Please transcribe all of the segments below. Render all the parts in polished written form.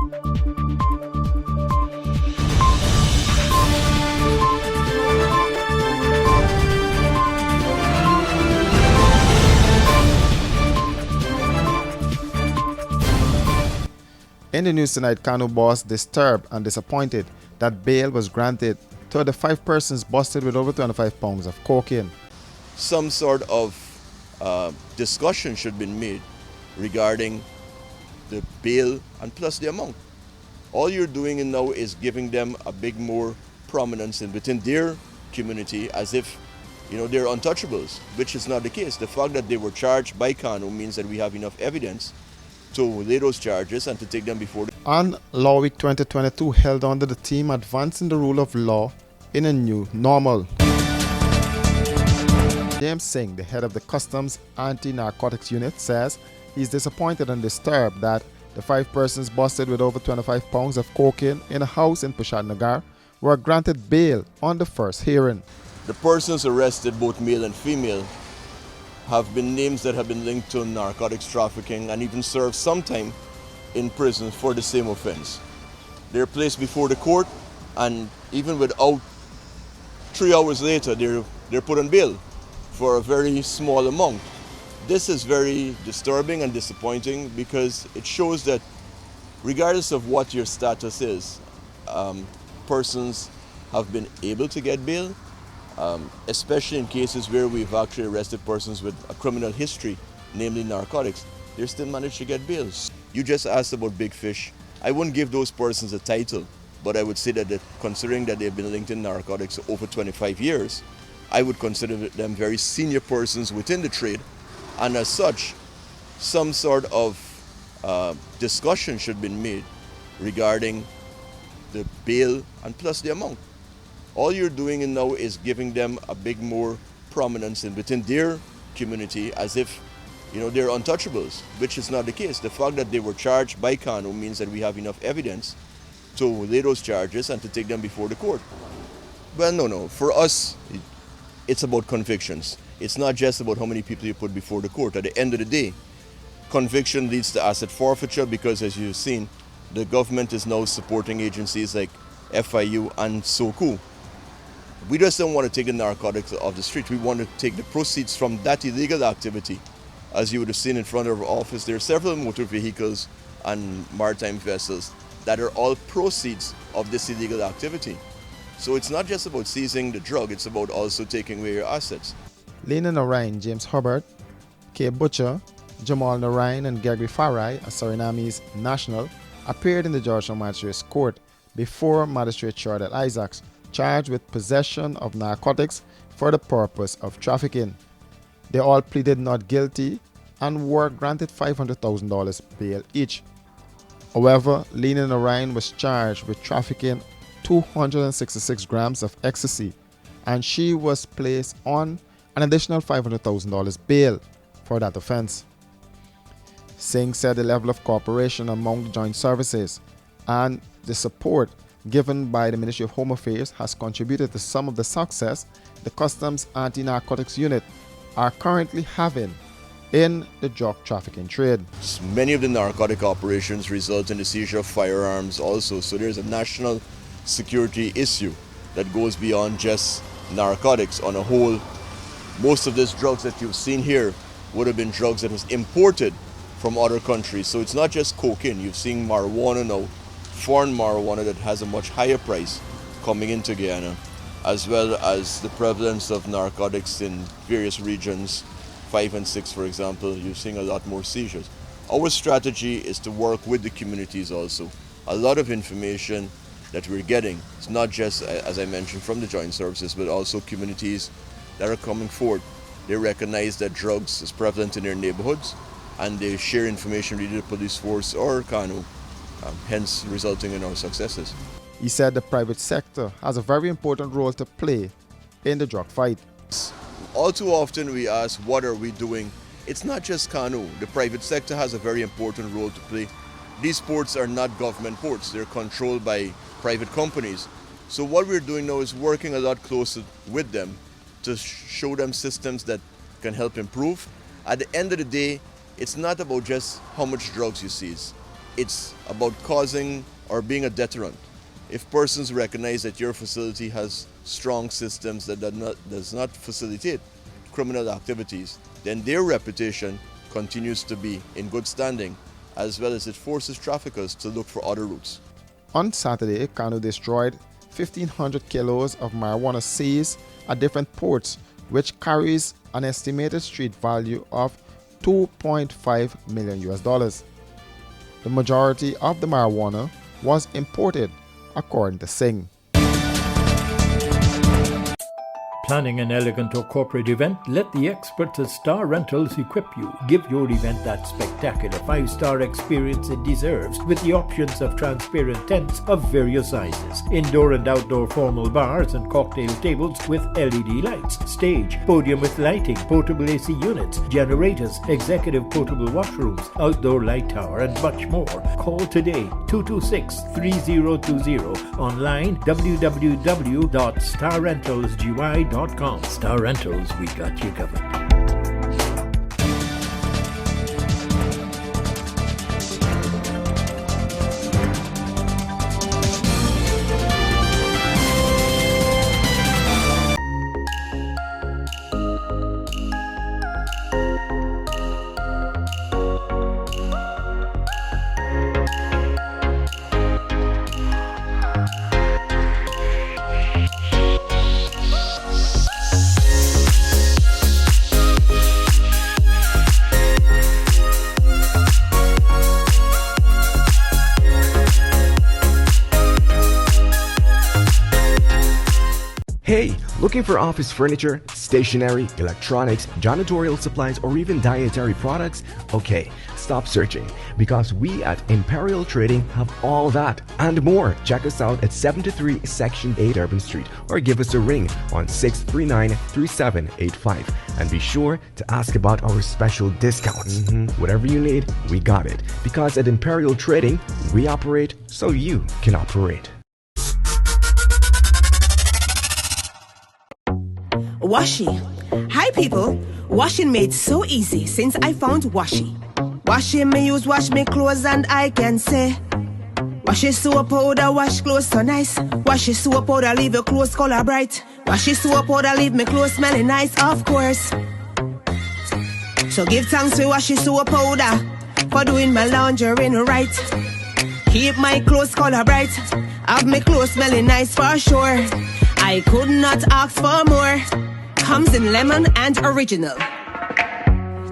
In the news tonight, Kanu boss disturbed and disappointed that bail was granted to the 5 persons busted with over 25 pounds of cocaine. Some sort of discussion should be made regarding the bail and plus the amount. All you're doing now is giving them a big more prominence within their community as if they're untouchables, which is not the case. The fact that they were charged by Kanu means that we have enough evidence to lay those charges and to take them before the... On Law Week 2022 held under the theme Advancing the Rule of Law in a New Normal. James Singh, the head of the Customs Anti-Narcotics Unit, says he's disappointed and disturbed that the 5 persons busted with over 25 pounds of cocaine in a house in Pushad Nagar were granted bail on the first hearing. The persons arrested, both male and female, have been names that have been linked to narcotics trafficking and even served some time in prison for the same offense. They're placed before the court, and even without 3 hours later, they're put on bail for a very small amount. This is very disturbing and disappointing because it shows that regardless of what your status is, persons have been able to get bail, especially in cases where we've actually arrested persons with a criminal history, namely narcotics. They still managed to get bail. You just asked about big fish. I wouldn't give those persons a title, but I would say that considering that they've been linked in narcotics over 25 years, I would consider them very senior persons within the trade, and as such, some sort of discussion should be made regarding the bail and plus the amount. All you're doing now is giving them a big more prominence within their community as if they're untouchables, which is not the case. The fact that they were charged by Kanu means that we have enough evidence to lay those charges and to take them before the court. Well, no. For us, it's about convictions. It's not just about how many people you put before the court. At the end of the day, conviction leads to asset forfeiture because, as you've seen, the government is now supporting agencies like FIU and SOCU. We just don't want to take the narcotics off the street. We want to take the proceeds from that illegal activity. As you would have seen in front of our office, there are several motor vehicles and maritime vessels that are all proceeds of this illegal activity. So it's not just about seizing the drug, it's about also taking away your assets. Lena Narain, James Hubbard, Kay Butcher, Jamal Narain and Gregory Farai, a Surinamese national, appeared in the Georgetown Magistrates Court before Magistrate Chardell Isaacs, charged with possession of narcotics for the purpose of trafficking. They all pleaded not guilty and were granted $500,000 bail each. However, Lena Narain was charged with trafficking 266 grams of ecstasy, and she was placed on an additional $500,000 bail for that offense. Singh said the level of cooperation among the joint services and the support given by the Ministry of Home Affairs has contributed to some of the success the Customs Anti-Narcotics Unit are currently having in the drug trafficking trade. Many of the narcotic operations result in the seizure of firearms also, so there's a national security issue that goes beyond just narcotics on a whole. Most of these drugs that you've seen here would have been drugs that was imported from other countries, so it's not just cocaine. You've seen marijuana now, foreign marijuana that has a much higher price coming into Guyana, as well as the prevalence of narcotics in various regions, 5 and 6 for example. You're seeing a lot more seizures. Our strategy is to work with the communities also. A lot of information that we're getting, it's not just, as I mentioned, from the joint services, but also communities that are coming forward. They recognize that drugs is prevalent in their neighborhoods, and they share information with the police force or Kanu, hence resulting in our successes. He said the private sector has a very important role to play in the drug fight. All too often we ask, what are we doing? It's not just Kanu. The private sector has a very important role to play. These ports are not government ports. They're controlled by private companies. So what we're doing now is working a lot closer with them to show them systems that can help improve. At the end of the day, it's not about just how much drugs you seize. it's about causing or being a deterrent. If persons recognize that your facility has strong systems that does not facilitate criminal activities, then their reputation continues to be in good standing, as well as it forces traffickers to look for other routes. On Saturday, KANU destroyed 1,500 kilos of marijuana seized at different ports, which carries an estimated street value of $2.5 million. The majority of the marijuana was imported, according to Singh. Planning an elegant or corporate event? Let the experts at Star Rentals equip you. Give your event that spectacular 5-star experience it deserves with the options of transparent tents of various sizes, indoor and outdoor formal bars and cocktail tables with LED lights, stage, podium with lighting, portable AC units, generators, executive portable washrooms, outdoor light tower and much more. Call today 226-3020, online www.starrentalsgy.com. Star Rentals, we got you covered. Hey, looking for office furniture, stationery, electronics, janitorial supplies, or even dietary products? Okay, stop searching, because we at Imperial Trading have all that and more. Check us out at 73 Section 8 Urban Street or give us a ring on 639-3785. And be sure to ask about our special discounts. Whatever you need, we got it. Because at Imperial Trading, we operate so you can operate. Washi. Hi people. Washing made so easy since I found Washi. Washi me use wash me clothes and I can say Washi soap powder wash clothes so nice. Washi soap powder leave your clothes color bright. Washi soap powder leave me clothes smelling nice, of course. So give thanks to Washi soap powder for doing my laundry right. Keep my clothes color bright. Have me clothes smelling nice for sure. I could not ask for more. Comes in lemon and original.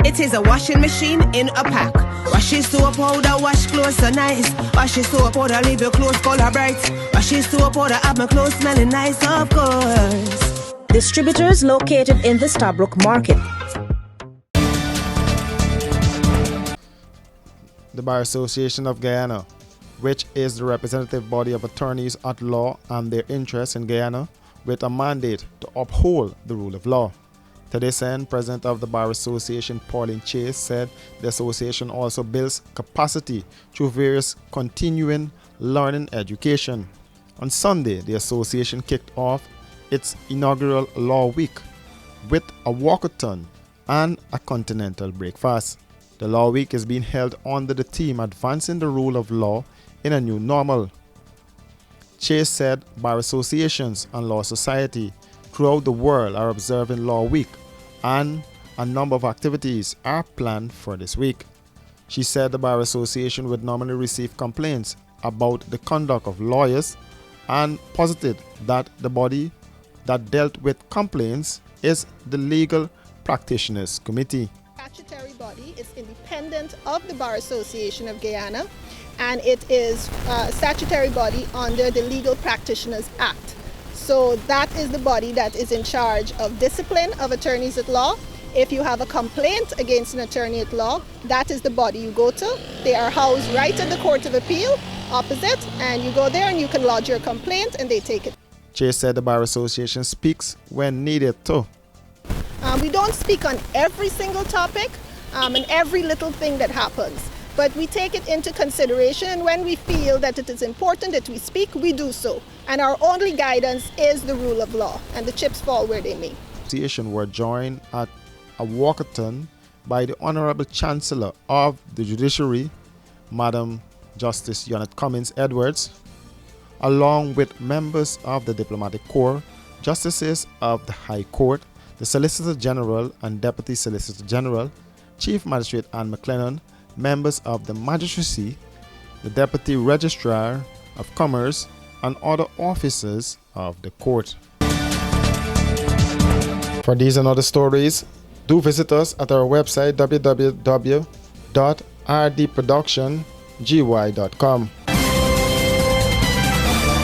It is a washing machine in a pack. Washi soap powder wash clothes so nice. Washi soap powder leave your clothes color bright. Washi soap powder have my clothes smelling nice, of course. Distributors located in the Starbrook Market. The Bar Association of Guyana, which is the representative body of attorneys at law and their interests in Guyana, with a mandate to uphold the rule of law. To this end, President of the Bar Association, Pauline Chase, said the association also builds capacity through various continuing learning education. On Sunday, the association kicked off its inaugural Law Week with a walkathon and a continental breakfast. The Law Week is being held under the theme Advancing the Rule of Law in a New Normal. Chase said bar associations and law society throughout the world are observing Law Week, and a number of activities are planned for this week. She said the Bar Association would normally receive complaints about the conduct of lawyers and posited that the body that dealt with complaints is the Legal Practitioners Committee. Statutory body is independent of the Bar Association of Guyana, and it is a statutory body under the Legal Practitioners Act. So that is the body that is in charge of discipline of attorneys at law. If you have a complaint against an attorney at law, that is the body you go to. They are housed right at the Court of Appeal, opposite, and you go there and you can lodge your complaint and they take it. Chase said the Bar Association speaks when needed too. We don't speak on every single topic and every little thing that happens, but we take it into consideration, and when we feel that it is important that we speak, we do so. And our only guidance is the rule of law, and the chips fall where they may. The association were joined at a walkathon by the Honorable Chancellor of the Judiciary, Madam Justice Janet Cummins Edwards, along with members of the Diplomatic Corps, Justices of the High Court, the Solicitor General and Deputy Solicitor General, Chief Magistrate Anne McLennan, members of the Magistracy, the Deputy Registrar of Commerce, and other officers of the court. For these and other stories, do visit us at our website www.rdproductiongy.com.